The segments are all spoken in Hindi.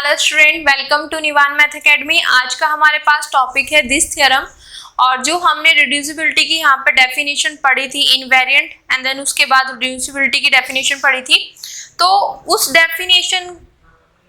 Hello student, welcome to Nivan math academy. आज का हमारे पास टॉपिक है दिस थ्योरम। और जो हमने रिड्यूसिबिलिटी की यहाँ पे डेफिनेशन पढ़ी थी इनवेरिएंट, एंड देन उसके बाद रिड्यूसिबिलिटी की डेफिनेशन पढ़ी थी, तो उस डेफिनेशन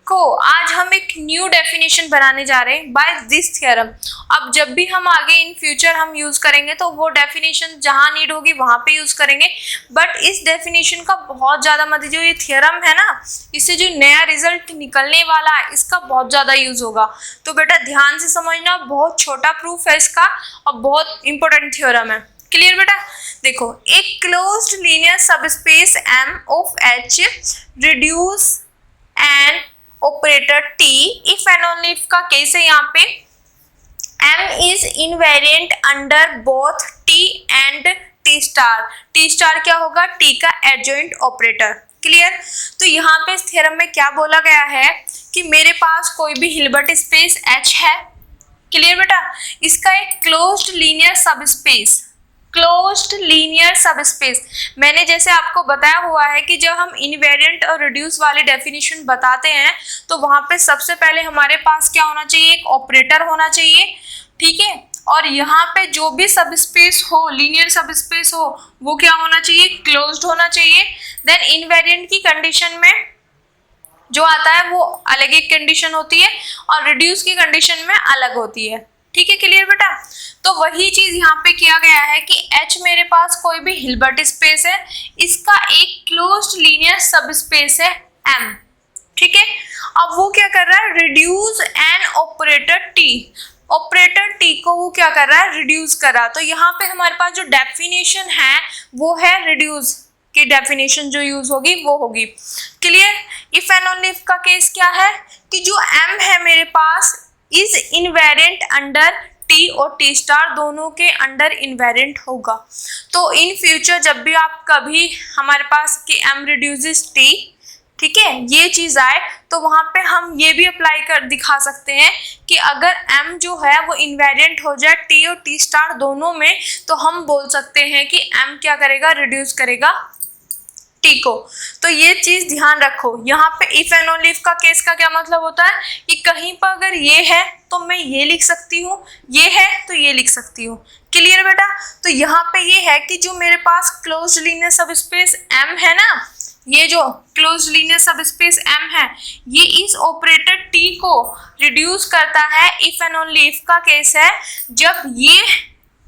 को आज हम एक न्यू डेफिनेशन बनाने जा रहे हैं बाय दिस थ्योरम। अब जब भी हम आगे इन फ्यूचर हम यूज करेंगे तो वो डेफिनेशन जहां नीड होगी वहां पे यूज करेंगे, बट इस डेफिनेशन का बहुत ज्यादा मतलब जो ये थ्योरम है ना, इससे जो नया रिजल्ट निकलने वाला है इसका बहुत ज्यादा यूज होगा। तो बेटा ध्यान से समझना, बहुत छोटा प्रूफ है इसका और बहुत इंपॉर्टेंट थ्योरम है। क्लियर बेटा? देखो, एक closed linear subspace M of H reduce and operator T if and only if का केस है। यहाँ पे M is invariant under both T and T star. T star क्या होगा? T का एडजॉइंट ऑपरेटर। क्लियर? तो यहाँ पे इस थ्योरम में क्या बोला गया है कि मेरे पास कोई भी हिल्बर्ट स्पेस H है। क्लियर बेटा? इसका एक closed linear subspace, closed linear subspace, मैंने जैसे आपको बताया हुआ है कि जब हम इनवेरिएंट और रिड्यूस वाली डेफिनेशन बताते हैं तो वहां पे सबसे पहले हमारे पास क्या होना चाहिए? एक ऑपरेटर होना चाहिए। ठीक है? और यहाँ पे जो भी सबस्पेस हो, लीनियर सबस्पेस हो, वो क्या होना चाहिए? क्लोज्ड होना चाहिए। देन इनवेरिएंट की कंडीशन में जो आता है वो अलग एक कंडीशन होती है और रिड्यूस की कंडीशन में अलग होती है। ठीक है? क्लियर बेटा? तो वही चीज यहाँ पे किया गया है कि H मेरे पास कोई भी हिल्बर्ट स्पेस है, इसका एक क्लोज्ड लीनियर सबस्पेस है M। ठीक है? अब वो क्या कर रहा है? Reduce an operator T, operator T को वो क्या कर रहा है? रिड्यूस कर रहा है। तो यहाँ पे हमारे पास जो डेफिनेशन है वो है रिड्यूस की डेफिनेशन जो यूज होगी वो होगी। Clear? If and only if का केस क्या है कि जो M है मेरे पास इज इनवेरिएंट अंडर T और T स्टार दोनों के अंडर इनवेरिएंट होगा। तो इन फ्यूचर जब भी आप कभी हमारे पास कि M रिड्यूसेस T, ठीक है, ये चीज आए तो वहां पे हम ये भी अप्लाई कर दिखा सकते हैं कि अगर M जो है वो इनवेरिएंट हो जाए T और T स्टार दोनों में, तो हम बोल सकते हैं कि M क्या करेगा? रिड्यूस करेगा T को। तो ये चीज ध्यान रखो। यहाँ पे इफ एंड ओनली इफ का केस का क्या मतलब होता है कि कहीं पर अगर ये है तो मैं ये लिख सकती हूँ, ये है तो ये लिख सकती हूँ। क्लियर बेटा? तो यहाँ पे ये है कि जो मेरे पास क्लोज्ड लीनियर सबस्पेस M है ना, ये जो क्लोज्ड लीनियर सबस्पेस M है, ये इस ऑपरेटर T को रिड्यूस करता है इफ एंड ओनली इफ का केस है जब ये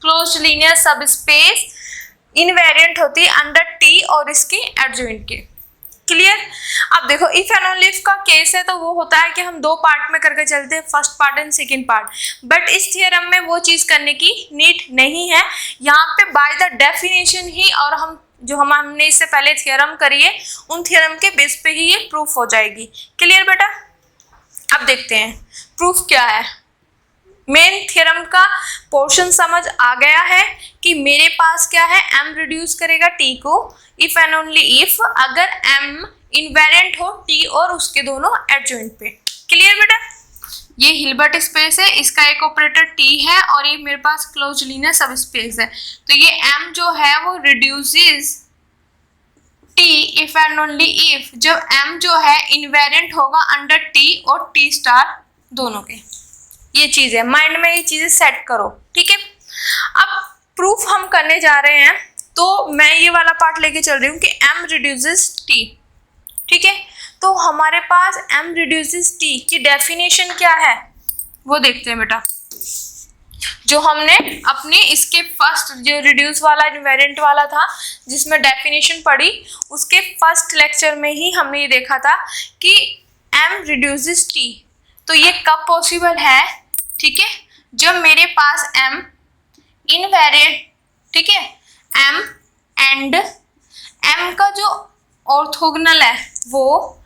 क्लोज्ड लीनियर सबस्पेस इनवेरिएंट होती है अंडर T और इसके एडजॉइंट के। क्लियर? अब देखो, इफ एंड ओनली इफ का केस है तो वो होता है कि हम दो पार्ट में करके चलते हैं, first part and second part, but इस थ्योरम में वो चीज करने की नीड नहीं है। यहाँ पे बाय द डेफिनेशन ही, और हम जो हमने इससे पहले थ्योरम करी है उन थ्योरम के बेस पे ही ये प्रूफ हो जाएगी। क्लियर बेटा? अब देखते हैं प्रूफ क्या है। मेन थ्योरम का पोर्शन समझ आ गया है कि मेरे पास क्या है? M रिड्यूस करेगा T को इफ एंड ओनली इफ अगर M इनवेरिएंट हो T और उसके दोनों एडजॉइंट पे। क्लियर बेटा? ये हिल्बर्ट स्पेस है, इसका एक ऑपरेटर T है और ये मेरे पास क्लोज्ड लीनियर सबस्पेस है। तो ये M जो है वो reduces T if and only if जब M जो है इनवेरिएंट होगा अंडर T और T स्टार दोनों के। ये चीज है, माइंड में ये चीजें सेट करो। ठीक है? अब प्रूफ हम करने जा रहे हैं तो मैं ये वाला पार्ट लेके चल रही हूँ कि M रिड्यूसेस T। ठीक है? तो हमारे पास M रिड्यूसेस T की डेफिनेशन क्या है वो देखते हैं बेटा। जो हमने अपने इसके फर्स्ट जो रिड्यूस वाला इनवेरिएंट वाला था जिसमें डेफिनेशन पढ़ी, उसके फर्स्ट लेक्चर में ही हमने ये देखा था कि M रिड्यूसेस T। तो ये कब पॉसिबल है? ठीक है? जब मेरे पास M इनवेरिएंट, ठीक है, M एंड M का जो ऑर्थोगोनल है वो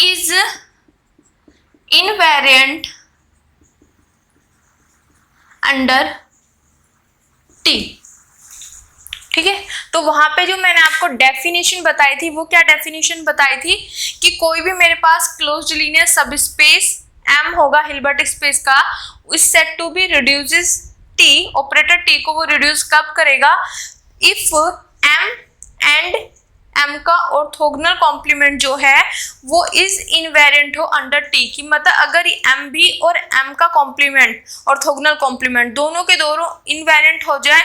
इज इनवेरिएंट अंडर T। ठीक है? तो वहां पे जो मैंने आपको डेफिनेशन बताई थी वो क्या डेफिनेशन बताई थी कि कोई भी मेरे पास क्लोज्ड लीनियर सबस्पेस M होगा हिल्बर्ट स्पेस का, is set to be reduces T, operator T को वो रिड्यूस कब करेगा? इफ M एंड m का ऑर्थोगोनल कॉम्प्लीमेंट जो है वो इज इनवेरिएंट हो अंडर t की मतलब अगर m भी और m का कॉम्प्लीमेंट ऑर्थोगोनल कॉम्प्लीमेंट दोनों के दोनों इनवेरिएंट हो जाए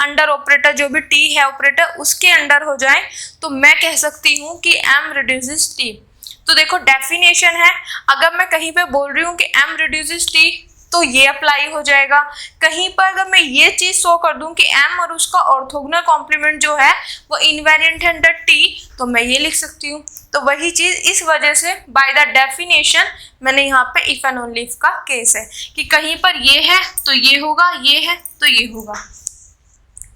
अंडर ऑपरेटर जो भी t है ऑपरेटर उसके अंडर हो जाए तो मैं कह सकती हूँ कि m रिड्यूसेस t। तो देखो डेफिनेशन है, अगर मैं कहीं पे बोल रही हूँ कि m रिड्यूसेस t तो ये अप्लाई हो जाएगा। कहीं पर अगर मैं ये चीज शो कर दूं कि m और उसका ऑर्थोगोनल कॉम्प्लीमेंट जो है वो इनवेरिएंट है अंडर t तो मैं ये लिख सकती हूँ। तो वही चीज इस वजह से बाय द डेफिनेशन मैंने यहाँ पे इफ एंड ओनली इफ का केस है कि कहीं पर ये है तो ये होगा, ये है तो ये होगा।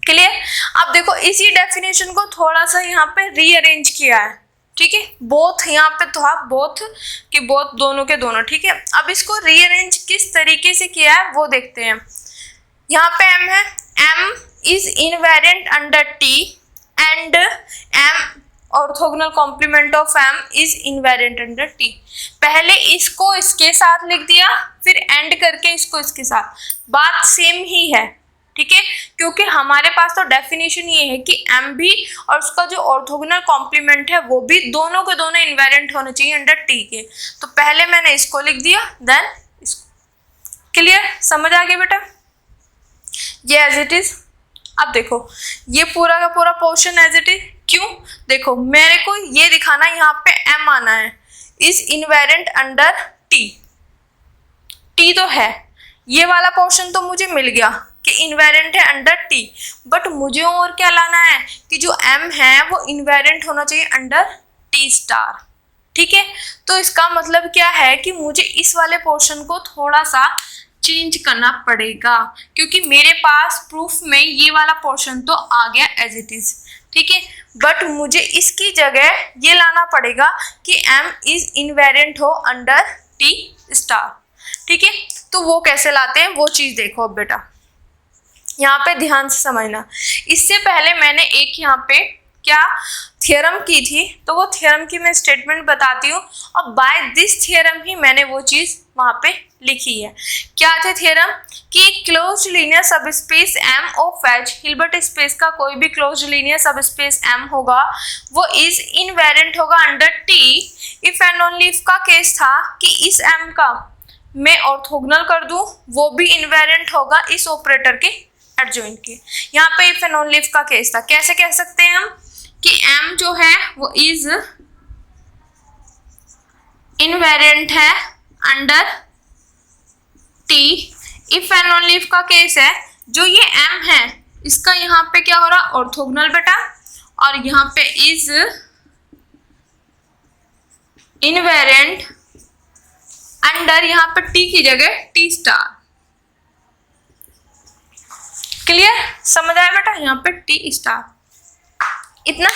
क्लियर? अब देखो इसी डेफिनेशन को थोड़ा सा यहाँ पे रीअरेंज किया है, ठीक है, बोथ यहाँ पे था बोथ कि बोथ दोनों के दोनों, ठीक है। अब इसको रीअरेंज किस तरीके से किया है वो देखते हैं। यहाँ पे m है, m is invariant under t and m orthogonal complement of m is invariant under t। पहले इसको इसके साथ लिख दिया फिर एंड करके इसको इसके साथ, बात सेम ही है, ठीक है, क्योंकि हमारे पास तो डेफिनेशन ये है कि m भी और उसका जो ऑर्थोगोनल कॉम्प्लीमेंट है वो भी दोनों के दोनों इनवेरिएंट होने चाहिए अंडर t के। तो पहले मैंने इसको लिख दिया देन इसको। क्लियर? समझ आ गया बेटा? ये एज इट इज। अब देखो ये पूरा का पूरा पोर्शन एज इट इज, क्यों? देखो मेरे को ये दिखाना यहाँ पे m आना है is invariant under t। t तो है, ये वाला पोर्शन तो मुझे मिल गया कि इनवेरिएंट है अंडर t, बट मुझे और क्या लाना है कि जो m है वो इनवेरिएंट होना चाहिए अंडर t स्टार, ठीक है। तो इसका मतलब क्या है कि मुझे इस वाले पोर्शन को थोड़ा सा चेंज करना पड़ेगा क्योंकि मेरे पास प्रूफ में ये वाला पोर्शन तो आ गया एज इट इज, ठीक है, बट मुझे इसकी जगह ये लाना पड़ेगा कि m इज इनवेरिएंट हो अंडर t स्टार, ठीक है। तो वो कैसे लाते हैं वो चीज देखो अब बेटा, यहाँ पे ध्यान से समझना। इससे पहले मैंने एक यहाँ पे क्या थ्योरम की थी, तो वो थ्योरम की मैं स्टेटमेंट बताती हूँ और बाय दिस थ्योरम ही मैंने वो चीज वहाँ पे लिखी है। क्या थे थ्योरम कि close linear subspace M of H, Hilbert space का कोई भी क्लोज लीनियर सबस्पेस M होगा वो इज इनवेरिएंट होगा under T if and only if का केस था कि इस M का मैं ऑर्थोगोनल कर दूं वो भी इनवेरिएंट होगा इस ऑपरेटर के एडजॉइंट के। यहाँ पे इफ एंड ओनली इफ का केस था। कैसे कह सकते हैं हम कि m जो है वो इज इनवेरिएंट है under t if and only if का केस है जो ये m है इसका यहाँ पे क्या हो रहा ऑर्थोगोनल बेटा और यहाँ पे इज इनवेरिएंट अंडर यहाँ पे t की जगह t स्टार। क्लियर? समझ आया बेटा? यहाँ पे t स्टार। इतना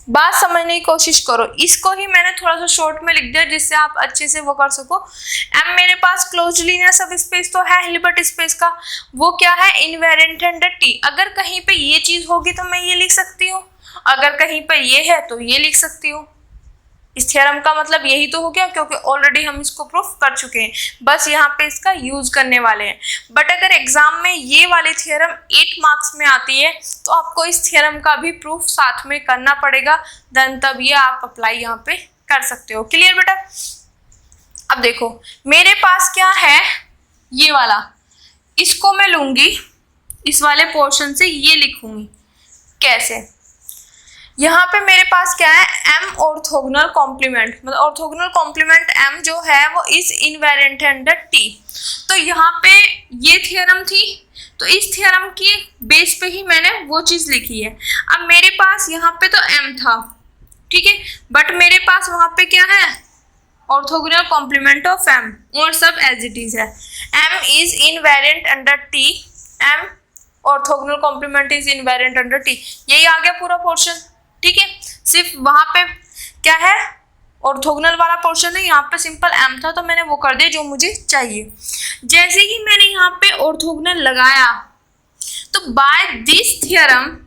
बात समझने की कोशिश करो। इसको ही मैंने थोड़ा सा शॉर्ट में लिख दिया जिससे आप अच्छे से वो कर सको। m मेरे पास क्लोज लीनियर सब स्पेस तो है हिल्बर्ट स्पेस का, वो क्या है इनवेरिएंट अंडर t। अगर कहीं पे ये चीज होगी तो मैं ये लिख सकती हूँ, अगर कहीं पे ये है तो ये लिख सकती हूँ। इस थ्योरम का मतलब यही तो हो गया क्योंकि ऑलरेडी हम इसको प्रूफ कर चुके हैं, बस यहाँ पे इसका यूज करने वाले हैं। बट अगर एग्जाम में ये वाली थ्योरम 8 मार्क्स में आती है तो आपको इस थ्योरम का भी प्रूफ साथ में करना पड़ेगा, देन तब ये आप अप्लाई यहाँ पे कर सकते हो। क्लियर बेटा? अब देखो मेरे पास क्या है ये वाला, इसको मैं लूंगी इस वाले पोर्शन से ये लिखूंगी। कैसे? यहाँ पे मेरे पास क्या है m ऑर्थोगोनल कॉम्प्लीमेंट, मतलब ऑर्थोगोनल कॉम्प्लीमेंट m जो है वो इज इनवेरिएंट अंडर t। तो यहाँ पे ये थ्योरम थी तो इस थ्योरम की बेस पे ही मैंने वो चीज लिखी है। अब मेरे पास यहाँ पे तो m था, ठीक है, बट मेरे पास वहाँ पे क्या है ऑर्थोगोनल कॉम्प्लीमेंट ऑफ m और सब एज इट इज है। m is invariant under t, m orthogonal complement is invariant under t। यही आ गया पूरा पोर्शन, ठीक है। सिर्फ वहां पे क्या है ऑर्थोगोनल वाला पोर्शन है, यहाँ पे सिंपल m था तो मैंने वो कर दिया जो मुझे चाहिए। जैसे ही मैंने यहाँ पे ऑर्थोगोनल लगाया तो बाय दिस थ्योरम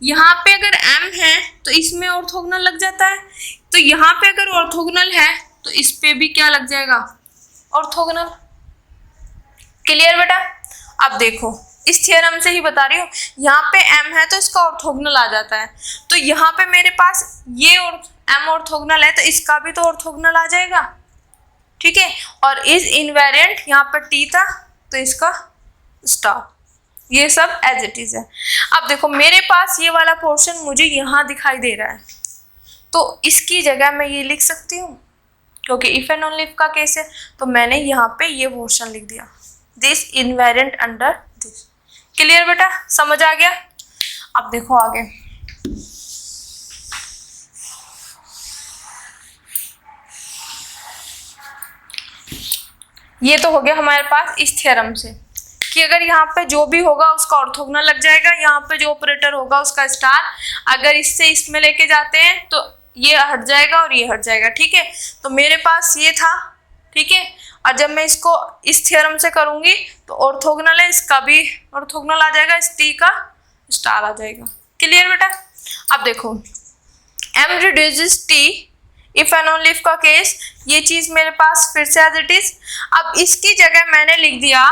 यहाँ पे अगर m है तो इसमें ऑर्थोगोनल लग जाता है, तो यहाँ पे अगर ऑर्थोगोनल है तो इस पे भी क्या लग जाएगा ऑर्थोगोनल। क्लियर बेटा? अब देखो इस थ्योरम से ही बता रही हूँ। यहाँ पे m है तो इसका ऑर्थोगोनल आ जाता है, तो यहाँ पे मेरे पास ये और m ऑर्थोगोनल है तो इसका भी तो ऑर्थोगोनल आ जाएगा, ठीक है। और इज इनवेरिएंट, यहाँ पर t था तो इसका स्टार, ये सब एज इट इज है। अब देखो मेरे पास ये वाला पोर्शन मुझे यहाँ दिखाई दे रहा है, तो इसकी जगह मैं ये लिख सकती हूँ, क्योंकि इफ एंड ओनली इफ का केस है, तो मैंने यहाँ पे ये पोर्शन लिख दिया, this invariant under this. Clear बेटा, समझ आ गया। अब देखो आगे, ये तो हो गया हमारे पास इस थ्योरम से कि अगर यहाँ पे जो भी होगा उसका ऑर्थोगोनल लग जाएगा, यहाँ पे जो ऑपरेटर होगा उसका स्टार, अगर इससे इसमें लेके जाते हैं तो ये हट जाएगा और ये हट जाएगा, ठीक है। तो मेरे पास ये था, ठीक है, और जब मैं इसको इस थ्योरम से करूंगी तो ऑर्थोगोनल है, इसका भी ऑर्थोगोनल आ जाएगा, इस टी का स्टार आ जाएगा। क्लियर बेटा। अब देखो m reduces t if and only if का केस, ये चीज मेरे पास फिर से एज इट इज। अब इसकी जगह मैंने लिख दिया,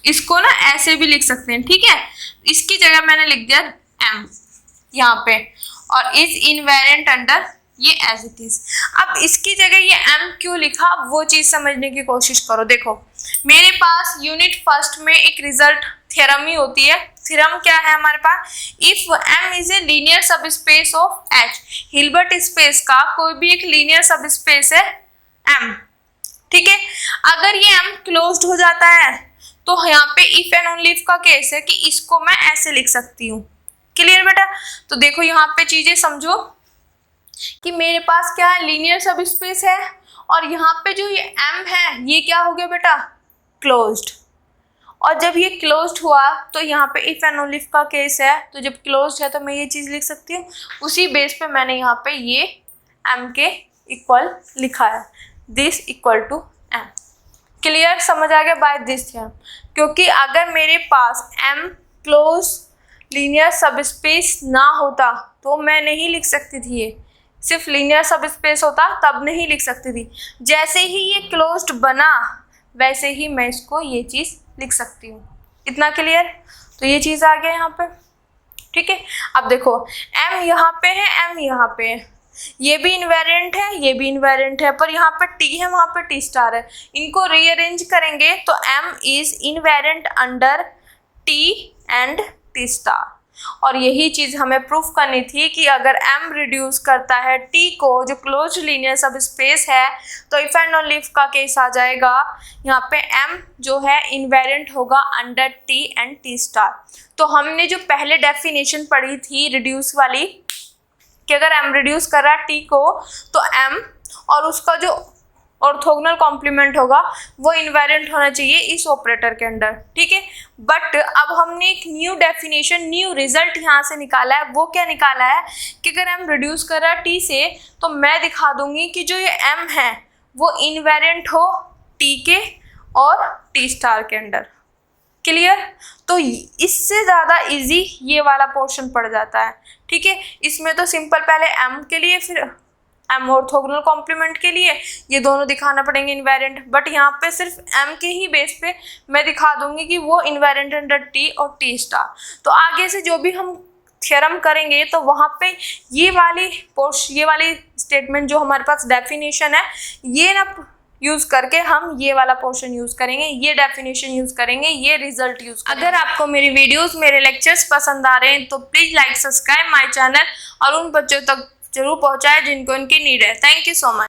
इसको ना ऐसे भी लिख सकते हैं, ठीक है, इसकी जगह मैंने लिख दिया m यहाँ पे, और इज इनवेरिएंट अंडर ये एज इट इज। अब इसकी जगह ये m क्यों लिखा वो चीज समझने की कोशिश करो। देखो मेरे पास यूनिट फर्स्ट में एक रिजल्ट थ्योरम ही होती है। थ्योरम क्या है हमारे पास, if m is a linear subspace of h, Hilbert space का कोई भी एक लीनियर सबस्पेस है m, ठीक है। अगर ये m क्लोज्ड हो जाता है तो यहाँ पे इफ एंड ओनली इफ का केस है कि इसको मैं ऐसे लिख सकती हूँ। क्लियर बेटा। तो देखो यहाँ पे चीजें समझो कि मेरे पास क्या है, लीनियर सबस्पेस है, और यहाँ पे जो ये m है ये क्या हो गया बेटा, क्लोज्ड। और जब ये क्लोज्ड हुआ तो यहाँ पे इफ एंड ओनली इफ का केस है, तो जब क्लोज्ड है तो मैं ये चीज लिख सकती हूँ। उसी बेस पे मैंने यहाँ पे ये m के इक्वल लिखा है, this equal to m। Clear, समझ आ गया बाय दिस थ्योरम। क्योंकि अगर मेरे पास m क्लोज लीनियर सबस्पेस ना होता तो मैं नहीं लिख सकती थी, ये सिर्फ लीनियर सबस्पेस होता तब नहीं लिख सकती थी। जैसे ही ये क्लोज्ड बना वैसे ही मैं इसको ये चीज़ लिख सकती हूँ। इतना क्लियर। तो ये चीज़ आ गया यहाँ पे, ठीक है। अब देखो m यहाँ पे है, m यहाँ पे है, ये भी इनवेरिएंट है, ये भी इनवेरिएंट है, पर यहाँ पे t है, वहाँ पे t स्टार है। इनको रीअरेंज करेंगे तो m is invariant under t and t star. और यही चीज हमें प्रूफ करनी थी कि अगर m रिड्यूस करता है t को, जो क्लोज लीनियर सब स्पेस है, तो इफ एंड ओनली इफ का केस आ जाएगा। यहाँ पे m जो है इनवेरिएंट होगा under t and t star. तो हमने जो पहले डेफिनेशन पढ़ी थी रिड्यूस वाली कि अगर m रिड्यूस कर रहा है t को तो m और उसका जो ऑर्थोगोनल कॉम्प्लीमेंट होगा वो इनवेरिएंट होना चाहिए इस ऑपरेटर के अंडर, ठीक है। बट अब हमने एक न्यू डेफिनेशन, न्यू रिजल्ट यहाँ से निकाला है। वो क्या निकाला है कि अगर m रिड्यूस कर रहा है t से तो मैं दिखा दूंगी कि जो ये m है वो इनवेरिएंट हो t के और t स्टार के अंडर। क्लियर। तो इससे ज़्यादा इजी ये वाला पोर्शन पड़ जाता है, ठीक है। इसमें तो सिंपल पहले m के लिए फिर m ऑर्थोगोनल कॉम्प्लीमेंट के लिए ये दोनों दिखाना पड़ेंगे इनवेरिएंट, बट यहाँ पे सिर्फ m के ही बेस पे मैं दिखा दूंगी कि वो इनवेरिएंट अंडर t और t स्टार। तो आगे से जो भी हम थ्योरम करेंगे तो वहाँ पे ये वाली स्टेटमेंट जो हमारे पास डेफिनेशन है ये ना यूज़ करके हम ये वाला पोर्शन यूज़ करेंगे, ये डेफिनेशन यूज़ करेंगे, ये रिजल्ट यूज़ करेंगे। अगर आपको मेरी वीडियोस, मेरे लेक्चर्स पसंद आ रहे हैं तो please like, subscribe my channel और उन बच्चों तक जरूर पहुंचाए जिनको इनकी नीड है। Thank you so much.